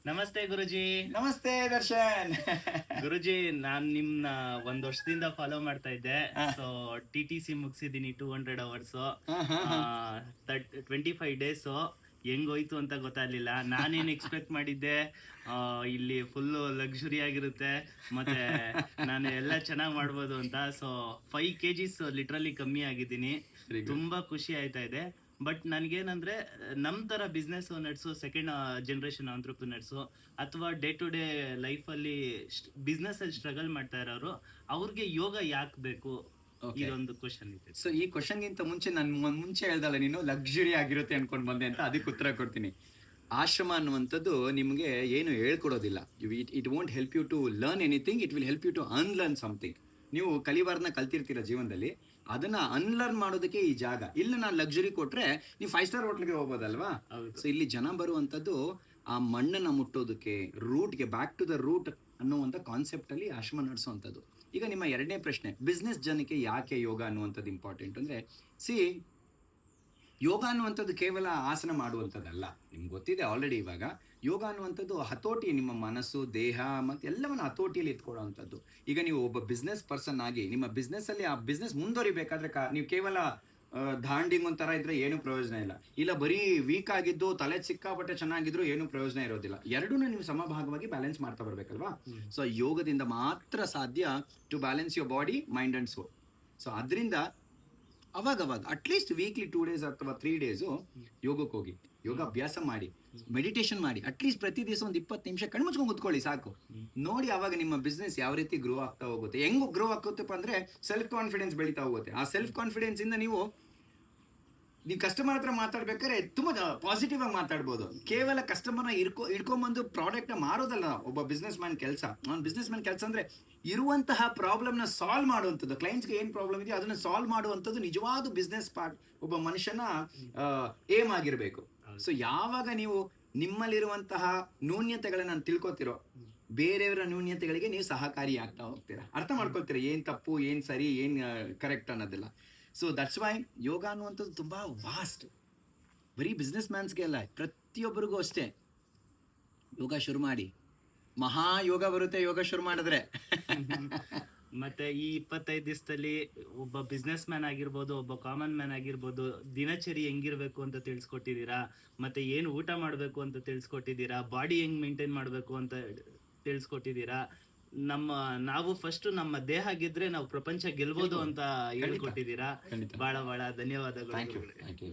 ನಮಸ್ತೆ ಗುರುಜಿ. ನಮಸ್ತೆ ದರ್ಶನ್. ಗುರುಜಿ, ನಾನ್ ನಿಮ್ನ ಒಂದ್ ವರ್ಷದಿಂದ ಫಾಲೋ ಮಾಡ್ತಾ ಇದ್ದೆ. ಹಾ. So TTC ಮುಗಿಸಿದೀನಿ 200 hours. ಹಾ, ಹಾ, ಹಾ. 25 ಡೇಸ್ ಹೆಂಗೋಯ್ತು ಅಂತ ಗೊತ್ತಾಗ್ಲಿಲ್ಲ. ನಾನೇನ್ ಎಕ್ಸ್ಪೆಕ್ಟ್ ಮಾಡಿದ್ದೆ, ಇಲ್ಲಿ ಫುಲ್ ಲಕ್ಸುರಿ ಆಗಿರುತ್ತೆ ಮತ್ತೆ ನಾನು ಎಲ್ಲ ಚೆನ್ನಾಗಿ ಮಾಡ್ಬೋದು ಅಂತ. ಸೊ 5 kgs ಲಿಟ್ರಲಿ ಕಮ್ಮಿ ಆಗಿದ್ದೀನಿ. Very good. ತುಂಬಾ ಖುಷಿ ಆಯ್ತಾ ಇದೆ. ಬಟ್ ನನ್ಗೇನಂದ್ರೆ, ನಮ್ ತರ ಬಿಸ್ನೆಸ್ ನಡ್ಸು ಸೆಕೆಂಡ್ ಜನರೇಷನ್ ಆಂಟ್ರಪ್ರಿನರ್ಸ್ ಅಥವಾ ಡೇ ಟು ಡೇ ಲೈಫ್ ಅಲ್ಲಿ ಬಿಸ್ನೆಸ್ ಅಲ್ಲಿ ಸ್ಟ್ರಗಲ್ ಮಾಡ್ತಾ ಇರೋರು, ಅವ್ರಿಗೆ ಯೋಗ ಯಾಕೆ ಬೇಕು? Okay. ಇದೊಂದು ಕ್ವಶನ್ ಇದೆ. ಸೊ ಈ ಕ್ವಶನ್ ಗಿಂತ ಮುಂಚೆ ನಾನು ಮುಂಚೆ ಹೇಳ್ದಲ್ಲ, ನೀನು ಲಕ್ಸುರಿ ಆಗಿರುತ್ತೆ ಅನ್ಕೊಂಡ್ ಬಂದೆ ಅಂತ, ಅದಕ್ಕೆ ಉತ್ತರ ಕೊಡ್ತೀನಿ. ಆಶ್ರಮ ಅನ್ನುವಂಥದ್ದು ನಿಮಗೆ ಏನು ಹೇಳ್ಕೊಡೋದಿಲ್ಲ. It won't help you to learn anything, it will help you to unlearn something. ನೀವು ಕಲಿಬಾರ್ದನ್ನ ಕಲ್ತಿರ್ತೀರ ಜೀವನದಲ್ಲಿ, ಅದನ್ನ ಅನ್ಲರ್ನ್ ಮಾಡೋದಕ್ಕೆ ಈ ಜಾಗ. ಇಲ್ಲಿ ನಾನು ಲಕ್ಸುರಿ ಕೊಟ್ರೆ ನೀವು 5 ಸ್ಟಾರ್ ಹೋಟ್ಲ್ಗೆ ಹೋಗ್ಬೋದಲ್ವಾ? ಹೌದು. ಸೊ ಇಲ್ಲಿ ಜನ ಬರುವಂಥದ್ದು ಆ ಮಣ್ಣನ್ನ ಮುಟ್ಟೋದಕ್ಕೆ, ರೂಟ್ಗೆ, ಬ್ಯಾಕ್ ಟು ದ ರೂಟ್ ಅನ್ನುವಂಥ ಕಾನ್ಸೆಪ್ಟ್ ಅಲ್ಲಿ ಆಶ್ರಮ ನಡೆಸುವಂಥದ್ದು. ಈಗ ನಿಮ್ಮ ಎರಡನೇ ಪ್ರಶ್ನೆ, ಬಿಸ್ನೆಸ್ ಜನಕ್ಕೆ ಯಾಕೆ ಯೋಗ ಅನ್ನುವಂಥದ್ದು ಇಂಪಾರ್ಟೆಂಟ್ ಅಂದರೆ, ಯೋಗ ಅನ್ನುವಂಥದ್ದು ಕೇವಲ ಆಸನ ಮಾಡುವಂಥದ್ದಲ್ಲ. ನಿಮ್ಗೆ ಗೊತ್ತಿದೆ ಆಲ್ರೆಡಿ. ಇವಾಗ ಯೋಗ ಅನ್ನುವಂಥದ್ದು ಹತೋಟಿ, ನಿಮ್ಮ ಮನಸ್ಸು, ದೇಹ ಮತ್ತು ಎಲ್ಲವನ್ನು ಹತೋಟಿಯಲ್ಲಿ ಎತ್ಕೊಳ್ಳೋವಂಥದ್ದು. ಈಗ ನೀವು ಒಬ್ಬ ಬಿಸ್ನೆಸ್ ಪರ್ಸನ್ ಆಗಿ ನಿಮ್ಮ ಬಿಸ್ನೆಸ್ಸಲ್ಲಿ ಆ ಬಿಸ್ನೆಸ್ ಮುಂದುವರಿಬೇಕಾದ್ರೆ ನೀವು ಕೇವಲ ದಾಂಡಿಂಗ್ ಒಂಥರ ಇದ್ರೆ ಏನು ಪ್ರಯೋಜನ ಇಲ್ಲ. ಇಲ್ಲ ಬರೀ ವೀಕ್ ಆಗಿದ್ದು ತಲೆ ಸಿಕ್ಕಾಪಟ್ಟೆ ಚೆನ್ನಾಗಿದ್ರು ಏನು ಪ್ರಯೋಜನ ಇರೋದಿಲ್ಲ. ಎರಡೂ ನೀವು ಸಮಭಾಗವಾಗಿ ಬ್ಯಾಲೆನ್ಸ್ ಮಾಡ್ತಾ ಬರ್ಬೇಕಲ್ವಾ? ಸೊ ಯೋಗದಿಂದ ಮಾತ್ರ ಸಾಧ್ಯ to balance your body, mind and soul. So ಅದರಿಂದ ಅವಾಗವಾಗ ಅಟ್ಲೀಸ್ಟ್ ವೀಕ್ಲಿ 2 days ಅಥವಾ 3 days ಯೋಗಕ್ಕೆ ಹೋಗಿ, ಯೋಗ ಅಭ್ಯಾಸ ಮಾಡಿ, ಮೆಡಿಟೇಷನ್ ಮಾಡಿ. ಅಟ್ಲೀಸ್ಟ್ ಪ್ರತಿ ದಿವಸ ಒಂದು 20 ನಿಮಿಷ ಕಣ್ಮುಚ್ಕೊಂಡು ಕೂತ್ಕೊಳ್ಳಿ ಸಾಕು. ನೋಡಿ ಆವಾಗ ನಿಮ್ಮ ಬಿಸ್ನೆಸ್ ಯಾವ ರೀತಿ ಗ್ರೋ ಆಗ್ತಾ ಹೋಗುತ್ತೆ. ಹೆಂಗ್ ಗ್ರೋ ಆಗುತ್ತಪ್ಪ ಅಂದ್ರೆ, ಸೆಲ್ಫ್ ಕಾನ್ಫಿಡೆನ್ಸ್ ಬೆಳೀತಾ ಹೋಗುತ್ತೆ. ಆ ಸೆಲ್ಫ್ ಕಾನ್ಫಿಡೆನ್ಸ್ ಇಂದ ನೀವು ಕಸ್ಟಮರ್ ಹತ್ರ ಮಾತಾಡ್ಬೇಕಾದ್ರೆ ತುಂಬಾ ಪಾಸಿಟಿವ್ ಆಗಿ ಮಾತಾಡ್ಬೋದು. ಕೇವಲ ಕಸ್ಟಮರ್ನ ಇಟ್ಕೊಂಡ್ಬಂದು ಪ್ರಾಡಕ್ಟ್ನ ಮಾರೋದಲ್ಲ ಒಬ್ಬ ಬಿಸ್ನೆಸ್ ಮ್ಯಾನ್ ಕೆಲಸ. ಬಿಸ್ನೆಸ್ ಮ್ಯಾನ್ ಕೆಲಸ ಅಂದ್ರೆ ಇರುವಂತಹ ಪ್ರಾಬ್ಲಮ್ನ ಸಾಲ್ವ್ ಮಾಡುವಂಥದ್ದು. ಕ್ಲೈಂಟ್ಸ್ಗೆ ಏನು ಪ್ರಾಬ್ಲಮ್ ಇದೆಯೋ ಅದನ್ನ ಸಾಲ್ವ್ ಮಾಡುವಂಥದ್ದು ನಿಜವಾದ ಬಿಸ್ನೆಸ್ ಪಾರ್ಟ್ ಒಬ್ಬ ಮನುಷ್ಯನ ಏಮ್ ಆಗಿರಬೇಕು. ಸೊ ಯಾವಾಗ ನೀವು ನಿಮ್ಮಲ್ಲಿರುವಂತಹ ನ್ಯೂನ್ಯತೆಗಳನ್ನ ತಿಳ್ಕೊತಿರೋ, ಬೇರೆಯವರ ನ್ಯೂನ್ಯತೆಗಳಿಗೆ ನೀವು ಸಹಕಾರಿ ಆಗ್ತಾ ಹೋಗ್ತೀರಾ, ಅರ್ಥ ಮಾಡ್ಕೊಳ್ತೀರಾ ಏನ್ ತಪ್ಪು, ಏನ್ ಸರಿ, ಏನ್ ಕರೆಕ್ಟ್ ಅನ್ನೋದಿಲ್ಲ. ಸೊ ದಟ್ಸ್ ವೈ ಯೋಗ ಅನ್ನುವಂಥದ್ದು ತುಂಬ ವಾಸ್ಟ್. ಬರೀ ಬಿಸ್ನೆಸ್ ಮ್ಯಾನ್ಸ್ಗೆ ಅಲ್ಲ, ಪ್ರತಿಯೊಬ್ಬರಿಗೂ ಅಷ್ಟೇ. ಯೋಗ ಶುರು ಮಾಡಿ, ಮಹಾ ಯೋಗ ಬರುತ್ತೆ ಯೋಗ ಶುರು ಮಾಡಿದ್ರೆ. ಮತ್ತೆ ಈ 25 ದಿವಸದಲ್ಲಿ ಒಬ್ಬ ಬಿಸ್ನೆಸ್ ಮ್ಯಾನ್ ಆಗಿರ್ಬೋದು, ಒಬ್ಬ ಕಾಮನ್ ಮ್ಯಾನ್ ಆಗಿರ್ಬೋದು, ದಿನಚರಿ ಹೆಂಗಿರ್ಬೇಕು ಅಂತ ತಿಳಿಸ್ಕೊಟ್ಟಿದ್ದೀರಾ. ಮತ್ತೆ ಏನು ಊಟ ಮಾಡಬೇಕು ಅಂತ ತಿಳಿಸ್ಕೊಟ್ಟಿದ್ದೀರಾ. ಬಾಡಿ ಹೆಂಗ್ ಮೇಂಟೈನ್ ಮಾಡಬೇಕು ಅಂತ ತಿಳಿಸ್ಕೊಟ್ಟಿದ್ದೀರಾ. ನಾವು ಫಸ್ಟ್ ನಮ್ಮ ದೇಹ ಗೆದ್ರೆ ನಾವು ಪ್ರಪಂಚ ಗೆಲ್ಬೋದು ಅಂತ ಹೇಳ್ಕೊಟ್ಟಿದ್ದೀರಾ. ಖಂಡಿತ. ಬಹಳ ಧನ್ಯವಾದಗಳು. Thank you.